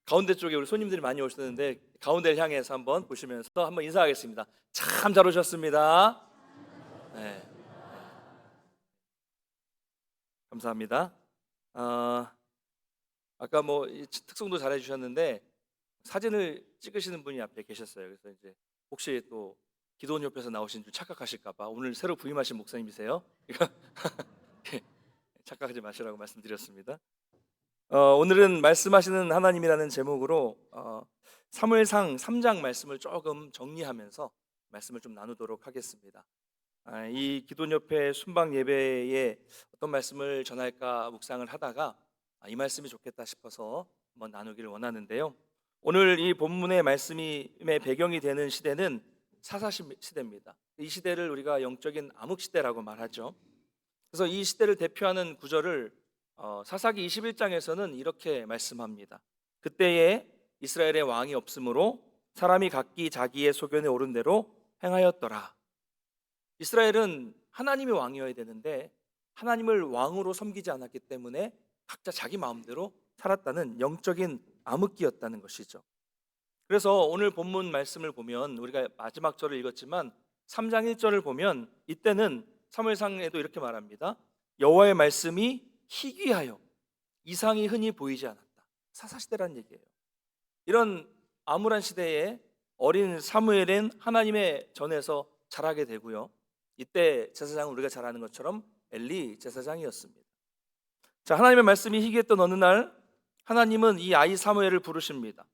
가운데 쪽에 우리 손님들이 많이 오셨는데 가운데를 향해서 한번 보시면서 한번 인사하겠습니다. 참 잘 오셨습니다. 네, 감사합니다. 아까 뭐 특송도 잘해 주셨는데 사진을 찍으시는 분이 앞에 계셨어요. 그래서 이제 혹시 또 기도원 옆에서 나오신 줄 착각하실까 봐 오늘 새로 부임하신 목사님이세요? 이거 착각하지 마시라고 말씀드렸습니다. 오늘은 말씀하시는 하나님이라는 제목으로 사무엘상 3장 말씀을 조금 정리하면서 말씀을 좀 나누도록 하겠습니다. 이 기도원 옆에 순방 예배에 어떤 말씀을 전할까 묵상을 하다가 이 말씀이 좋겠다 싶어서 한번 나누기를 원하는데요. 오늘 이 본문의 말씀의 배경이 되는 시대는 사사시 시대입니다. 이 시대를 우리가 영적인 암흑 시대라고 말하죠. 그래서 이 시대를 대표하는 구절을 사사기 21장에서는 이렇게 말씀합니다. 그때에 이스라엘의 왕이 없으므로 사람이 각기 자기의 소견에 오른 대로 행하였더라. 이스라엘은 하나님의 왕이어야 되는데 하나님을 왕으로 섬기지 않았기 때문에 각자 자기 마음대로 살았다는 영적인 암흑기였다는 것이죠. 그래서 오늘 본문 말씀을 보면 우리가 마지막 절을 읽었지만 3장 1절을 보면 이때는 사무엘상에도 이렇게 말합니다. 여호와의 말씀이 희귀하여 이상이 흔히 보이지 않았다. 사사시대라는 얘기예요. 이런 암울한 시대에 어린 사무엘은 하나님의 전에서 자라게 되고요. 이때 제사장은 우리가 잘 아는 것처럼 엘리 제사장이었습니다. 자, 하나님의 말씀이 희귀했던 어느 날 하나님은 이 아이 사무엘을 부르십니다.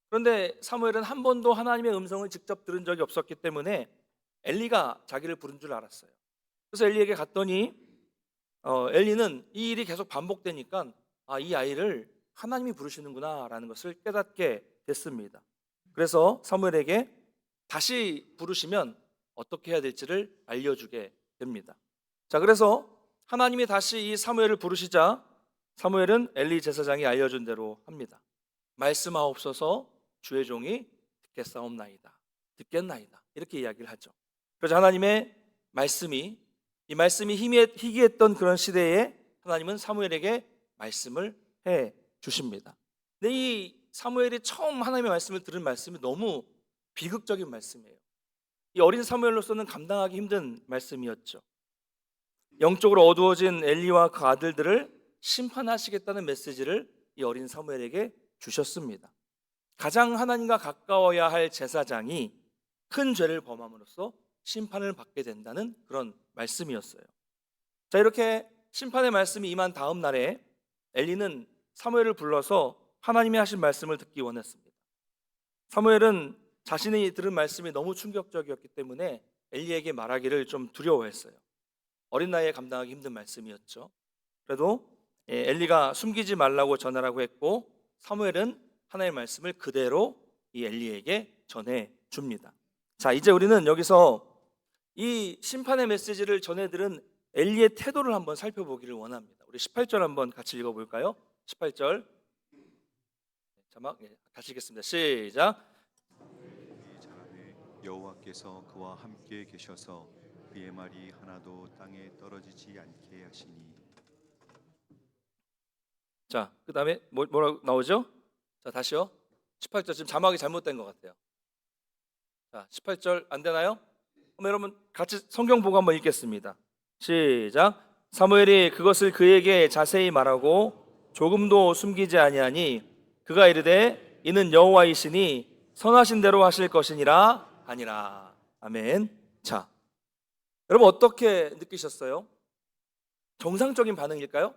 그런데 사무엘은 한 번도 하나님의 음성을 직접 들은 적이 없었기 때문에 엘리가 자기를 부른 줄 알았어요. 그래서 엘리에게 갔더니 엘리는 이 일이 계속 반복되니까 이 아이를 하나님이 부르시는구나 라는 것을 깨닫게 됐습니다. 그래서 사무엘에게 다시 부르시면 어떻게 해야 될지를 알려주게 됩니다. 자, 그래서 하나님이 다시 이 사무엘을 부르시자 사무엘은 엘리 제사장이 알려준 대로 합니다. 말씀하옵소서 주의 종이 듣겠나이다 이렇게 이야기를 하죠. 그래서 하나님의 말씀이 이 말씀이 희귀했던 그런 시대에 하나님은 사무엘에게 말씀을 해 주십니다. 근데 이 사무엘이 처음 하나님의 말씀을 들은 말씀이 너무 비극적인 말씀이에요. 이 어린 사무엘로서는 감당하기 힘든 말씀이었죠. 영적으로 어두워진 엘리와 그 아들들을 심판하시겠다는 메시지를 이 어린 사무엘에게 주셨습니다. 가장 하나님과 가까워야 할 제사장이 큰 죄를 범함으로써 심판을 받게 된다는 그런 말씀이었어요. 자, 이렇게 심판의 말씀이 임한 다음 날에 엘리는 사무엘을 불러서 하나님이 하신 말씀을 듣기 원했습니다. 사무엘은 자신이 들은 말씀이 너무 충격적이었기 때문에 엘리에게 말하기를 좀 두려워했어요. 어린 나이에 감당하기 힘든 말씀이었죠. 그래도 엘리가 숨기지 말라고 전하라고 했고 사무엘은 하나님의 말씀을 그대로 이 엘리에게 전해 줍니다. 자, 이제 우리는 여기서 이 심판의 메시지를 전해들은 엘리의 태도를 한번 살펴보기를 원합니다. 우리 18절 한번 같이 읽어볼까요? 18절 자막 같이 읽겠습니다. 시작. 자라매 여호와께서 그와 함께 계셔서 그의 말이 하나도 땅에 떨어지지 않게 하시니. 자, 그 다음에 뭐라고 나오죠? 자, 다시요. 18절 지금 자막이 잘못된 것 같아요. 자, 18절 안 되나요? 그럼 여러분 같이 성경 보고 한번 읽겠습니다. 시작. 사무엘이 그것을 그에게 자세히 말하고 조금도 숨기지 아니하니 그가 이르되 이는 여호와이시니 선하신 대로 하실 것이니라 하니라. 아멘. 자, 여러분 어떻게 느끼셨어요? 정상적인 반응일까요?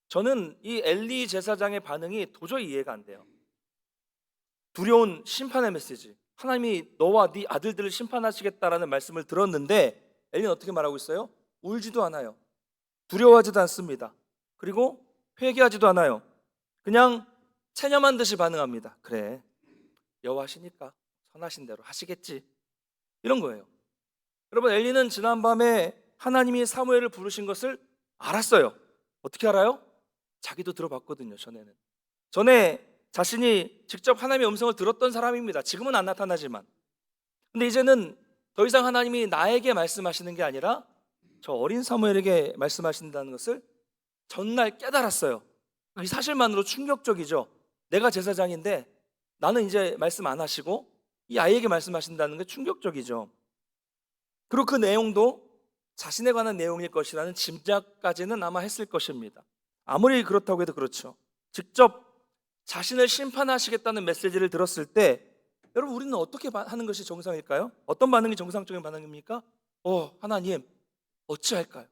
저는 이 엘리 제사장의 반응이 도저히 이해가 안 돼요. 두려운 심판의 메시지, 하나님이 너와 네 아들들을 심판하시겠다라는 말씀을 들었는데 엘리는 어떻게 말하고 있어요? 울지도 않아요. 두려워하지도 않습니다. 그리고 회개하지도 않아요. 그냥 체념한 듯이 반응합니다. 그래, 여호와시니까 선하신 대로 하시겠지, 이런 거예요. 여러분, 엘리는 지난밤에 하나님이 사무엘을 부르신 것을 알았어요. 어떻게 알아요? 자기도 들어봤거든요. 전에 자신이 직접 하나님의 음성을 들었던 사람입니다. 지금은 안 나타나지만. 근데 이제는 더 이상 하나님이 나에게 말씀하시는 게 아니라 저 어린 사무엘에게 말씀하신다는 것을 전날 깨달았어요. 이 사실만으로 충격적이죠. 내가 제사장인데 나는 이제 말씀 안 하시고 이 아이에게 말씀하신다는 게 충격적이죠. 그리고 그 내용도 자신에 관한 내용일 것이라는 짐작까지는 아마 했을 것입니다. 아무리 그렇다고 해도 그렇죠. 직접 자신을 심판하시겠다는 메시지를 들었을 때 여러분, 우리는 어떻게 하는 것이 정상일까요? 어떤 반응이 정상적인 반응입니까? 하나님, 어찌할까요?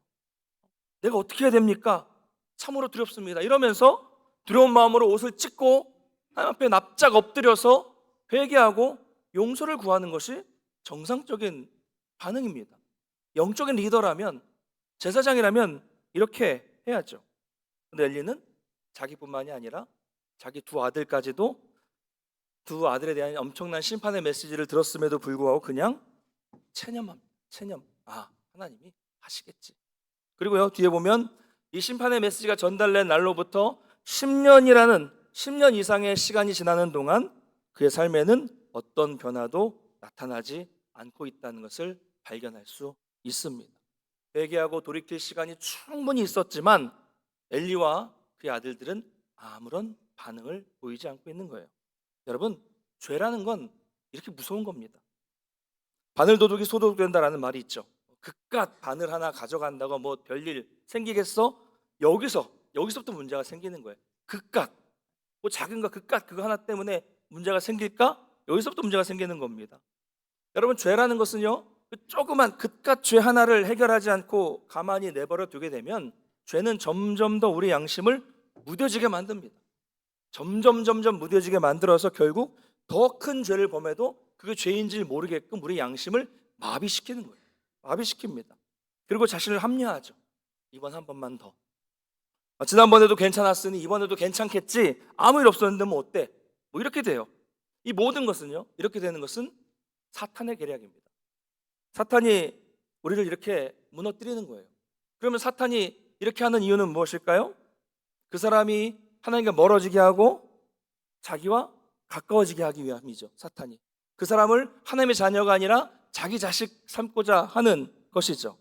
내가 어떻게 해야 됩니까? 참으로 두렵습니다. 이러면서 두려운 마음으로 옷을 찢고 하나님 앞에 납작 엎드려서 회개하고 용서를 구하는 것이 정상적인 반응입니다. 영적인 리더라면, 제사장이라면 이렇게 해야죠. 근데 엘리는 자기뿐만이 아니라 자기 두 아들까지도 두 아들에 대한 엄청난 심판의 메시지를 들었음에도 불구하고 그냥 체념합니다. 체념. 하나님이 하시겠지. 그리고요, 뒤에 보면 이 심판의 메시지가 전달된 날로부터 10년 이상의 시간이 지나는 동안 그의 삶에는 어떤 변화도 나타나지 않고 있다는 것을 발견할 수 있습니다. 회개하고 돌이킬 시간이 충분히 있었지만 엘리와 그의 아들들은 아무런 반응을 보이지 않고 있는 거예요. 여러분, 죄라는 건 이렇게 무서운 겁니다. 바늘도둑이 소독된다라는 말이 있죠. 그깟 바늘 하나 가져간다고 뭐 별일 생기겠어? 여기서부터 문제가 생기는 거예요. 그깟, 뭐 작은 거 그깟 그거 하나 때문에 문제가 생길까? 여기서부터 문제가 생기는 겁니다. 여러분, 죄라는 것은요, 그 조그만 그깟 죄 하나를 해결하지 않고 가만히 내버려 두게 되면 죄는 점점 더 우리 양심을 무뎌지게 만듭니다. 점점 무뎌지게 만들어서 결국 더 큰 죄를 범해도 그게 죄인지 모르게끔 우리 양심을 마비시키는 거예요. 마비시킵니다. 그리고 자신을 합리화하죠. 이번 한 번만 더. 지난번에도 괜찮았으니 이번에도 괜찮겠지. 아무 일 없었는데 뭐 어때? 뭐 이렇게 돼요. 이 모든 것은요, 이렇게 되는 것은 사탄의 계략입니다. 사탄이 우리를 이렇게 무너뜨리는 거예요. 그러면 사탄이 이렇게 하는 이유는 무엇일까요? 그 사람이 하나님과 멀어지게 하고 자기와 가까워지게 하기 위함이죠. 사탄이 그 사람을 하나님의 자녀가 아니라 자기 자식 삼고자 하는 것이죠.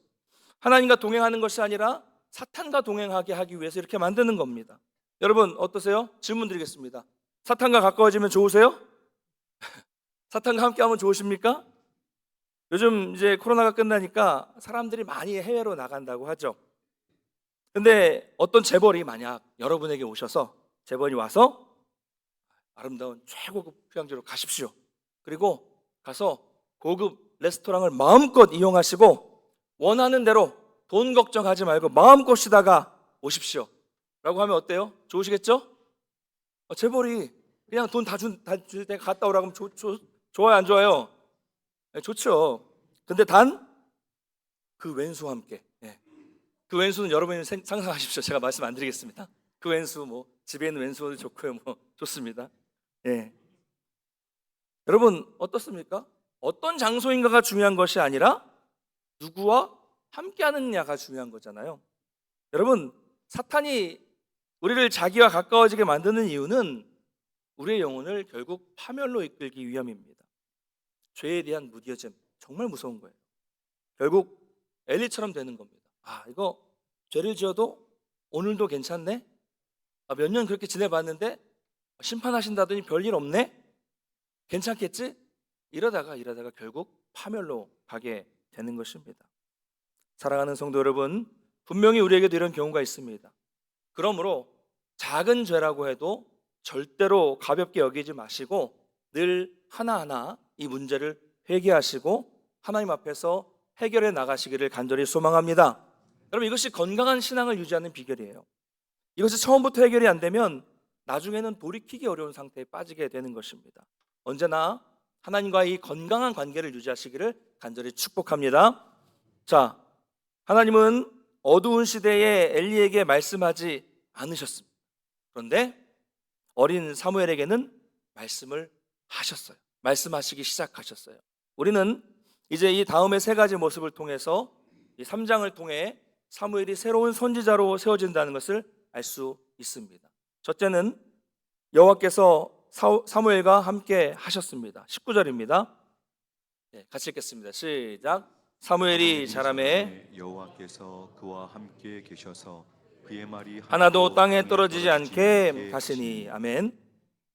하나님과 동행하는 것이 아니라 사탄과 동행하게 하기 위해서 이렇게 만드는 겁니다. 여러분, 어떠세요? 질문 드리겠습니다. 사탄과 가까워지면 좋으세요? 사탄과 함께하면 좋으십니까? 요즘 이제 코로나가 끝나니까 사람들이 많이 해외로 나간다고 하죠. 근데 어떤 재벌이 만약 여러분에게 오셔서, 재벌이 와서 아름다운 최고급 휴양지로 가십시오. 그리고 가서 고급 레스토랑을 마음껏 이용하시고 원하는 대로 돈 걱정하지 말고 마음껏 쉬다가 오십시오 라고 하면 어때요? 좋으시겠죠? 재벌이 그냥 돈 다 줄 때 갔다 오라고 하면 좋아요, 안 좋아요? 네, 좋죠. 근데 단 그 왼수와 함께, 그 왼수는 여러분이 상상하십시오. 제가 말씀 안 드리겠습니다. 그 왼수, 뭐 집에 있는 왼수도 좋고요, 뭐 좋습니다. 여러분, 어떻습니까? 어떤 장소인가가 중요한 것이 아니라 누구와 함께하느냐가 중요한 거잖아요. 여러분, 사탄이 우리를 자기와 가까워지게 만드는 이유는 우리의 영혼을 결국 파멸로 이끌기 위함입니다. 죄에 대한 무뎌짐, 정말 무서운 거예요. 결국 엘리처럼 되는 겁니다. 이거 죄를 지어도 오늘도 괜찮네? 몇 년 그렇게 지내봤는데 심판하신다더니 별일 없네? 괜찮겠지? 이러다가 결국 파멸로 가게 되는 것입니다. 사랑하는 성도 여러분, 분명히 우리에게도 이런 경우가 있습니다. 그러므로 작은 죄라고 해도 절대로 가볍게 여기지 마시고 늘 하나하나 이 문제를 회개하시고 하나님 앞에서 해결해 나가시기를 간절히 소망합니다. 여러분, 이것이 건강한 신앙을 유지하는 비결이에요. 이것이 처음부터 해결이 안 되면 나중에는 돌이키기 어려운 상태에 빠지게 되는 것입니다. 언제나 하나님과 이 건강한 관계를 유지하시기를 간절히 축복합니다. 자, 하나님은 어두운 시대에 엘리에게 말씀하지 않으셨습니다. 그런데 어린 사무엘에게는 말씀을 하셨어요. 말씀하시기 시작하셨어요. 우리는 이제 이 다음의 세 가지 모습을 통해서 이 3장을 통해 사무엘이 새로운 선지자로 세워진다는 것을 알 수 있습니다. 첫째는 여호와께서 사무엘과 함께 하셨습니다. 19절입니다. 같이 읽겠습니다. 시작. 사무엘이 자라매 여호와께서 그와 함께 계셔서 그의 말이 하나도 땅에 떨어지지 않게 하시니. 아멘.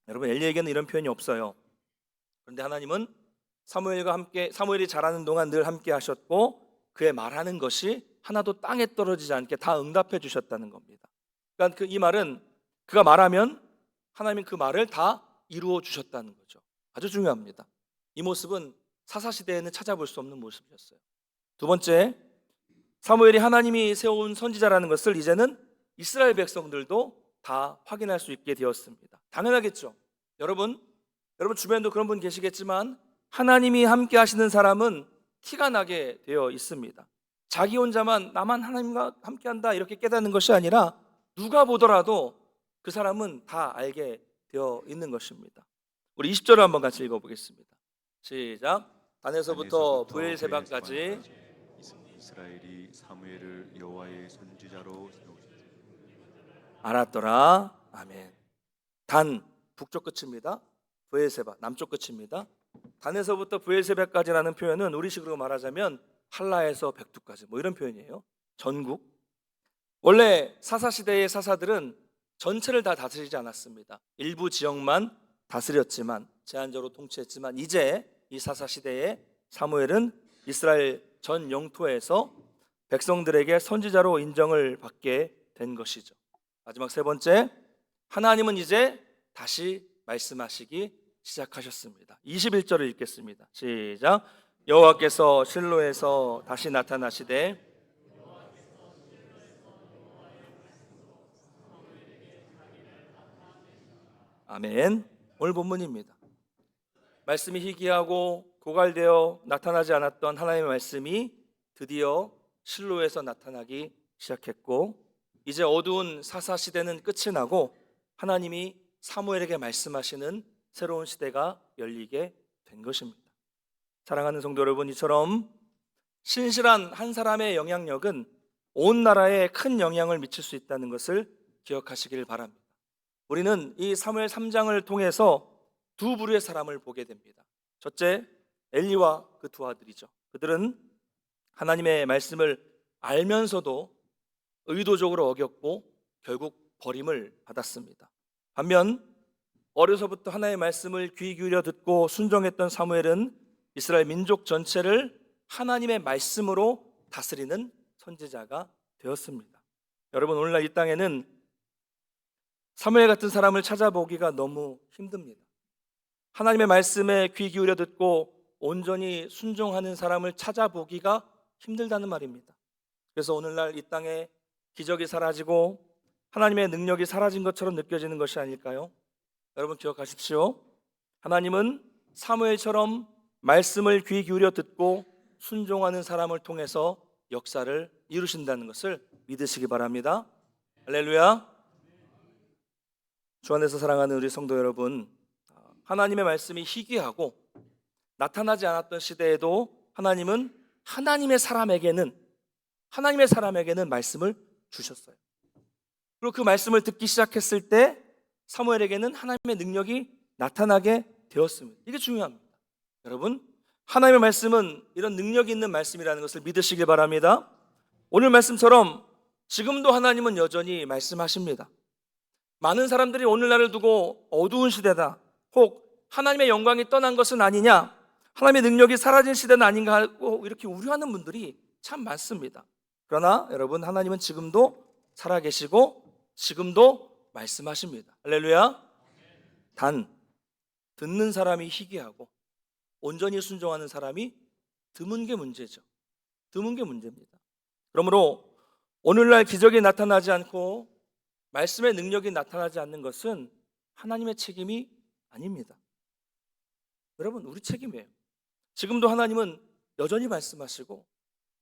여러분, 엘리에게는 이런 표현이 없어요. 그런데 하나님은 사무엘과 함께, 사무엘이 자라는 동안 늘 함께 하셨고 그의 말하는 것이 하나도 땅에 떨어지지 않게 다 응답해 주셨다는 겁니다. 그러니까 이 말은 그가 말하면 하나님은 그 말을 다 이루어 주셨다는 거죠. 아주 중요합니다. 이 모습은 사사시대에는 찾아볼 수 없는 모습이었어요. 두 번째, 사무엘이 하나님이 세운 선지자라는 것을 이제는 이스라엘 백성들도 다 확인할 수 있게 되었습니다. 당연하겠죠. 여러분 주변에도 그런 분 계시겠지만 하나님이 함께 하시는 사람은 티가 나게 되어 있습니다. 자기 혼자만 나만 하나님과 함께 한다 이렇게 깨닫는 것이 아니라 누가 보더라도 그 사람은 다 알게 되어 있는 것입니다. 우리 20절을 한번 같이 읽어보겠습니다. 시작. 단에서부터 브엘세바까지 이스라엘이 사무엘을 여호와의 선지자로 세우셨다. 알았더라. 아멘. 단 북쪽 끝입니다. 브엘세바 남쪽 끝입니다. 단에서부터 브엘세바까지라는 표현은 우리식으로 말하자면 한라에서 백두까지 뭐 이런 표현이에요. 전국. 원래 사사시대의 사사들은 전체를 다 다스리지 않았습니다. 일부 지역만 다스렸지만 제한적으로 통치했지만 이제 이 사사시대의 사무엘은 이스라엘 전 영토에서 백성들에게 선지자로 인정을 받게 된 것이죠. 마지막 세 번째, 하나님은 이제 다시 말씀하시기 시작하셨습니다. 21절을 읽겠습니다. 시작. 여호와께서 실로에서 다시 나타나시되 아멘. 오늘 본문입니다. 말씀이 희귀하고 고갈되어 나타나지 않았던 하나님의 말씀이 드디어 실로에서 나타나기 시작했고 이제 어두운 사사 시대는 끝이 나고 하나님이 사무엘에게 말씀하시는 새로운 시대가 열리게 된 것입니다. 사랑하는 성도 여러분, 이처럼 신실한 한 사람의 영향력은 온 나라에 큰 영향을 미칠 수 있다는 것을 기억하시길 바랍니다. 우리는 이 사무엘 3장을 통해서 두 부류의 사람을 보게 됩니다. 첫째, 엘리와 그 두 아들이죠. 그들은 하나님의 말씀을 알면서도 의도적으로 어겼고 결국 버림을 받았습니다. 반면 어려서부터 하나님의 말씀을 귀 기울여 듣고 순종했던 사무엘은 이스라엘 민족 전체를 하나님의 말씀으로 다스리는 선지자가 되었습니다. 여러분, 오늘날 이 땅에는 사무엘 같은 사람을 찾아보기가 너무 힘듭니다. 하나님의 말씀에 귀 기울여 듣고 온전히 순종하는 사람을 찾아보기가 힘들다는 말입니다. 그래서 오늘날 이 땅에 기적이 사라지고 하나님의 능력이 사라진 것처럼 느껴지는 것이 아닐까요? 여러분 기억하십시오. 하나님은 사무엘처럼 말씀을 귀 기울여 듣고 순종하는 사람을 통해서 역사를 이루신다는 것을 믿으시기 바랍니다. 할렐루야. 주 안에서 사랑하는 우리 성도 여러분, 하나님의 말씀이 희귀하고 나타나지 않았던 시대에도 하나님은 하나님의 사람에게는 말씀을 주셨어요. 그리고 그 말씀을 듣기 시작했을 때 사무엘에게는 하나님의 능력이 나타나게 되었습니다. 이게 중요합니다. 여러분, 하나님의 말씀은 이런 능력이 있는 말씀이라는 것을 믿으시길 바랍니다. 오늘 말씀처럼 지금도 하나님은 여전히 말씀하십니다. 많은 사람들이 오늘날을 두고 어두운 시대다, 혹 하나님의 영광이 떠난 것은 아니냐, 하나님의 능력이 사라진 시대는 아닌가 하고 이렇게 우려하는 분들이 참 많습니다. 그러나 여러분, 하나님은 지금도 살아계시고 지금도 말씀하십니다. 할렐루야. 단 듣는 사람이 희귀하고 온전히 순종하는 사람이 드문 게 문제죠. 드문 게 문제입니다. 그러므로 오늘날 기적이 나타나지 않고 말씀의 능력이 나타나지 않는 것은 하나님의 책임이 아닙니다. 여러분, 우리 책임이에요. 지금도 하나님은 여전히 말씀하시고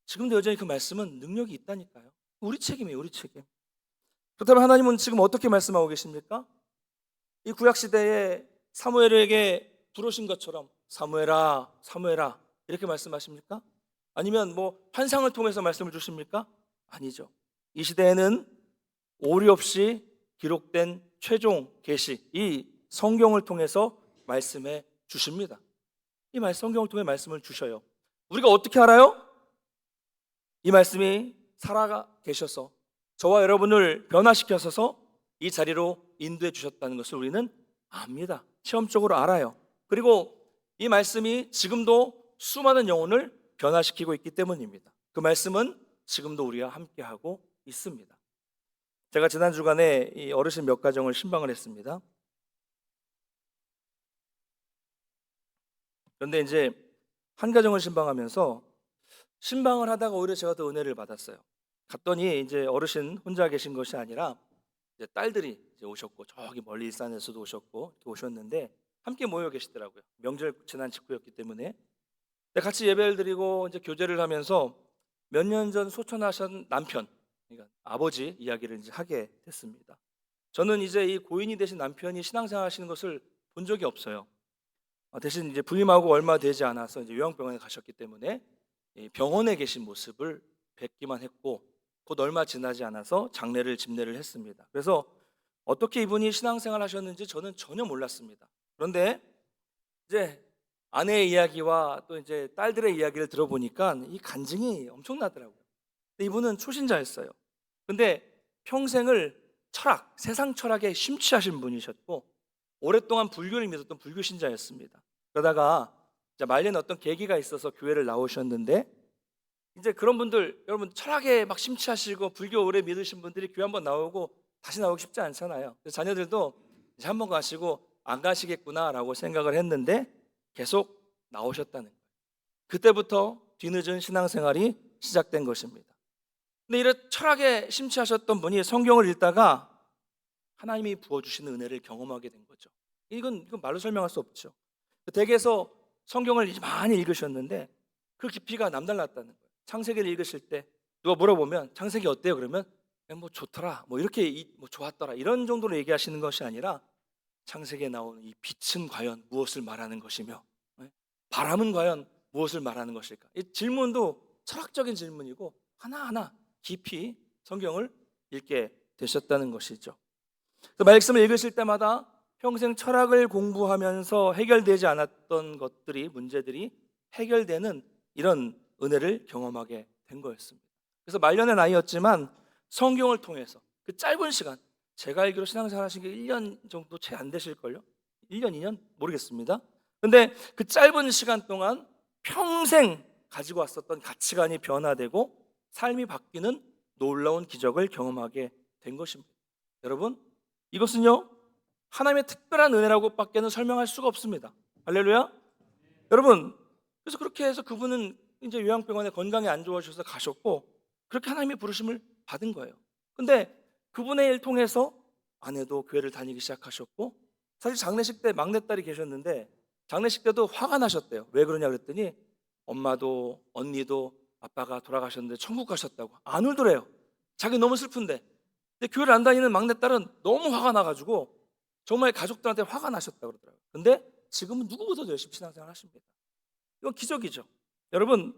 지금도 여전히 그 말씀은 능력이 있다니까요. 우리 책임이에요. 우리 책임. 그렇다면 하나님은 지금 어떻게 말씀하고 계십니까? 이 구약시대에 사무엘에게 부르신 것처럼 사무엘아, 사무엘아 이렇게 말씀하십니까? 아니면 환상을 통해서 말씀을 주십니까? 아니죠. 이 시대에는 오류 없이 기록된 최종 계시, 이 성경을 통해서 말씀해 주십니다. 이 성경을 통해 말씀을 주셔요. 우리가 어떻게 알아요? 이 말씀이 살아 계셔서 저와 여러분을 변화시켜서 이 자리로 인도해 주셨다는 것을 우리는 압니다. 체험적으로 알아요. 그리고 이 말씀이 지금도 수많은 영혼을 변화시키고 있기 때문입니다. 그 말씀은 지금도 우리와 함께하고 있습니다. 제가 지난 주간에 이 어르신 몇 가정을 신방을 했습니다. 그런데 이제 한 가정을 신방하면서 신방을 하다가 오히려 제가 더 은혜를 받았어요. 갔더니 이제 어르신 혼자 계신 것이 아니라 이제 딸들이 이제 오셨고, 저기 멀리 일산에서도 오셨고 이렇게 오셨는데 함께 모여 계시더라고요. 명절 지난 직후였기 때문에. 근데 같이 예배를 드리고 이제 교제를 하면서 몇 년 전 소천하신 남편, 그러니까 아버지 이야기를 이제 하게 됐습니다. 저는 이제 이 고인이 되신 남편이 신앙생활 하시는 것을 본 적이 없어요. 대신 이제 부임하고 얼마 되지 않아서 이제 요양병원에 가셨기 때문에 이 병원에 계신 모습을 뵙기만 했고, 곧 얼마 지나지 않아서 장례를 집례를 했습니다. 그래서 어떻게 이분이 신앙생활 하셨는지 저는 전혀 몰랐습니다. 그런데 이제 아내의 이야기와 또 이제 딸들의 이야기를 들어보니까 이 간증이 엄청나더라고요. 근데 이분은 초신자였어요. 근데 평생을 철학, 세상 철학에 심취하신 분이셨고 오랫동안 불교를 믿었던 불교 신자였습니다. 그러다가 이제 말년 어떤 계기가 있어서 교회를 나오셨는데, 이제 그런 분들, 여러분 철학에 막 심취하시고 불교 오래 믿으신 분들이 교회 한번 나오고 다시 나오기 쉽지 않잖아요. 그래서 자녀들도 이제 한번 가시고 안 가시겠구나라고 생각을 했는데 계속 나오셨다는 거예요. 그때부터 뒤늦은 신앙생활이 시작된 것입니다. 근데 이런 철학에 심취하셨던 분이 성경을 읽다가 하나님이 부어주시는 은혜를 경험하게 된 거죠. 이건 말로 설명할 수 없죠. 댁에서 성경을 많이 읽으셨는데 그 깊이가 남달랐다는 거예요. 창세기를 읽으실 때 누가 물어보면 창세기 어때요? 그러면 그냥 뭐 좋더라, 뭐 이렇게 뭐 좋았더라 이런 정도로 얘기하시는 것이 아니라 창세기에 나오는 이 빛은 과연 무엇을 말하는 것이며 바람은 과연 무엇을 말하는 것일까? 이 질문도 철학적인 질문이고 하나하나 깊이 성경을 읽게 되셨다는 것이죠. 그 말씀을 읽으실 때마다 평생 철학을 공부하면서 해결되지 않았던 것들이, 문제들이 해결되는 이런 은혜를 경험하게 된 거였습니다. 그래서 말년의 나이였지만 성경을 통해서 그 짧은 시간, 제가 알기로 신앙생활 하신 게 1년 정도 채 안 되실걸요? 1년, 2년? 모르겠습니다. 근데 그 짧은 시간 동안 평생 가지고 왔었던 가치관이 변화되고 삶이 바뀌는 놀라운 기적을 경험하게 된 것입니다. 여러분, 이것은요 하나님의 특별한 은혜라고 밖에는 설명할 수가 없습니다. 할렐루야. 여러분, 그래서 그렇게 해서 그분은 이제 요양병원에 건강이 안 좋아지셔서 가셨고 그렇게 하나님의 부르심을 받은 거예요. 근데 그분의 일 통해서 아내도 교회를 다니기 시작하셨고, 사실 장례식 때 막내딸이 계셨는데 장례식 때도 화가 나셨대요. 왜 그러냐 그랬더니 엄마도 언니도 아빠가 돌아가셨는데 천국 가셨다고 안 울더래요. 자기 너무 슬픈데. 근데 교회를 안 다니는 막내딸은 너무 화가 나가지고 정말 가족들한테 화가 나셨다고 그러더라고요. 근데 지금은 누구보다도 열심히 신앙생활 하십니다. 이건 기적이죠. 여러분,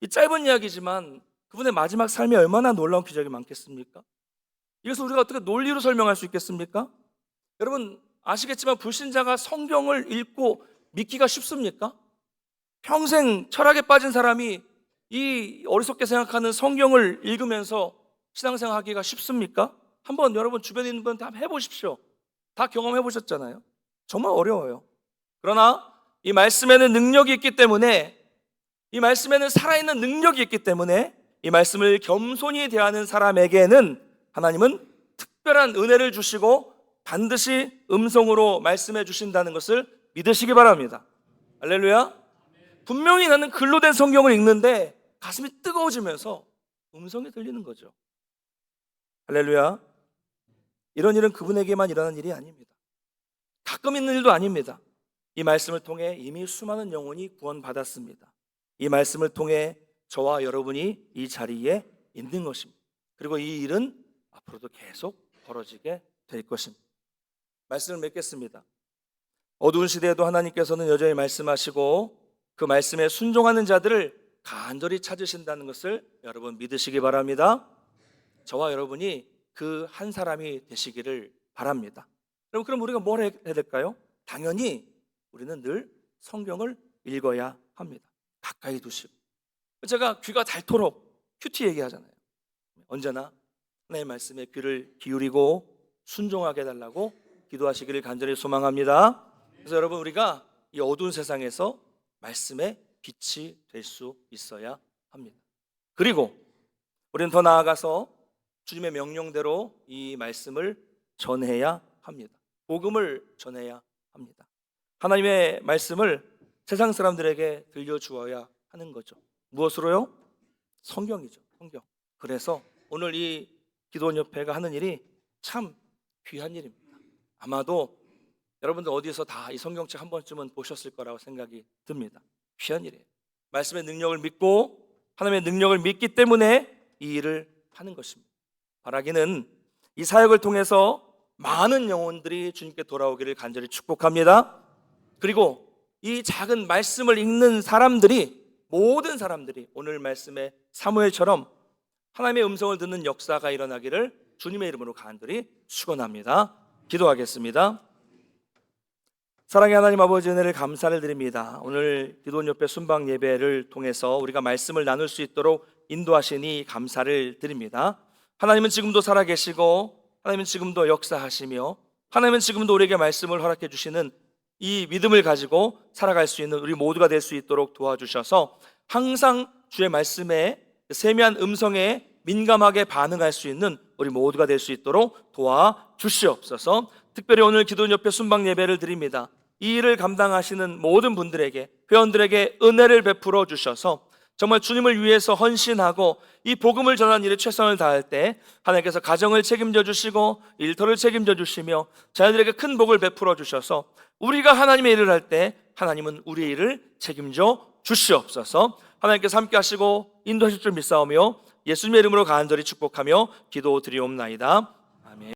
이 짧은 이야기지만 그분의 마지막 삶이 얼마나 놀라운 기적이 많겠습니까? 이것을 우리가 어떻게 논리로 설명할 수 있겠습니까? 여러분 아시겠지만 불신자가 성경을 읽고 믿기가 쉽습니까? 평생 철학에 빠진 사람이 이 어리석게 생각하는 성경을 읽으면서 신앙생활하기가 쉽습니까? 한번 여러분 주변에 있는 분한테 한번 해보십시오. 다 경험해 보셨잖아요. 정말 어려워요. 그러나 이 말씀에는 능력이 있기 때문에, 이 말씀에는 살아있는 능력이 있기 때문에 이 말씀을 겸손히 대하는 사람에게는 하나님은 특별한 은혜를 주시고 반드시 음성으로 말씀해 주신다는 것을 믿으시기 바랍니다. 할렐루야. 분명히 나는 글로 된 성경을 읽는데 가슴이 뜨거워지면서 음성이 들리는 거죠. 할렐루야. 이런 일은 그분에게만 일어나는 일이 아닙니다. 가끔 있는 일도 아닙니다. 이 말씀을 통해 이미 수많은 영혼이 구원받았습니다. 이 말씀을 통해 저와 여러분이 이 자리에 있는 것입니다. 그리고 이 일은 앞으로도 계속 벌어지게 될 것입니다. 말씀을 맺겠습니다. 어두운 시대에도 하나님께서는 여전히 말씀하시고 그 말씀에 순종하는 자들을 간절히 찾으신다는 것을 여러분 믿으시기 바랍니다. 저와 여러분이 그 한 사람이 되시기를 바랍니다. 그럼 우리가 뭘 해야 될까요? 당연히 우리는 늘 성경을 읽어야 합니다. 가까이 두시고. 제가 귀가 닳도록 큐티 얘기하잖아요. 언제나 하나님의 말씀에 귀를 기울이고 순종하게 해달라고 기도하시기를 간절히 소망합니다. 그래서 여러분, 우리가 이 어두운 세상에서 말씀의 빛이 될 수 있어야 합니다. 그리고 우리는 더 나아가서 주님의 명령대로 이 말씀을 전해야 합니다. 복음을 전해야 합니다. 하나님의 말씀을 세상 사람들에게 들려주어야 하는 거죠. 무엇으로요? 성경이죠. 성경. 그래서 오늘 이 기도원협회가 하는 일이 참 귀한 일입니다. 아마도 여러분들 어디서 다 이 성경책 한 번쯤은 보셨을 거라고 생각이 듭니다. 귀한 일이에요. 말씀의 능력을 믿고 하나님의 능력을 믿기 때문에 이 일을 하는 것입니다. 바라기는 이 사역을 통해서 많은 영혼들이 주님께 돌아오기를 간절히 축복합니다. 그리고 이 작은 말씀을 읽는 사람들이, 모든 사람들이 오늘 말씀의 사무엘처럼 하나님의 음성을 듣는 역사가 일어나기를 주님의 이름으로 간절히 축원합니다. 기도하겠습니다. 사랑의 하나님 아버지, 은혜를 감사를 드립니다. 오늘 기도원협회 순방 예배를 통해서 우리가 말씀을 나눌 수 있도록 인도하시니 감사를 드립니다. 하나님은 지금도 살아계시고 하나님은 지금도 역사하시며 하나님은 지금도 우리에게 말씀을 허락해 주시는 이 믿음을 가지고 살아갈 수 있는 우리 모두가 될 수 있도록 도와주셔서 항상 주의 말씀에 세미한 음성에 민감하게 반응할 수 있는 우리 모두가 될 수 있도록 도와주시옵소서. 특별히 오늘 기도원협회 순방 예배를 드립니다. 이 일을 감당하시는 모든 분들에게, 회원들에게 은혜를 베풀어 주셔서 정말 주님을 위해서 헌신하고 이 복음을 전하는 일에 최선을 다할 때 하나님께서 가정을 책임져 주시고 일터를 책임져 주시며 자녀들에게 큰 복을 베풀어 주셔서 우리가 하나님의 일을 할 때 하나님은 우리의 일을 책임져 주시옵소서. 하나님께서 함께 하시고 인도하실 줄 믿사오며 예수님의 이름으로 간절히 축복하며 기도드리옵나이다.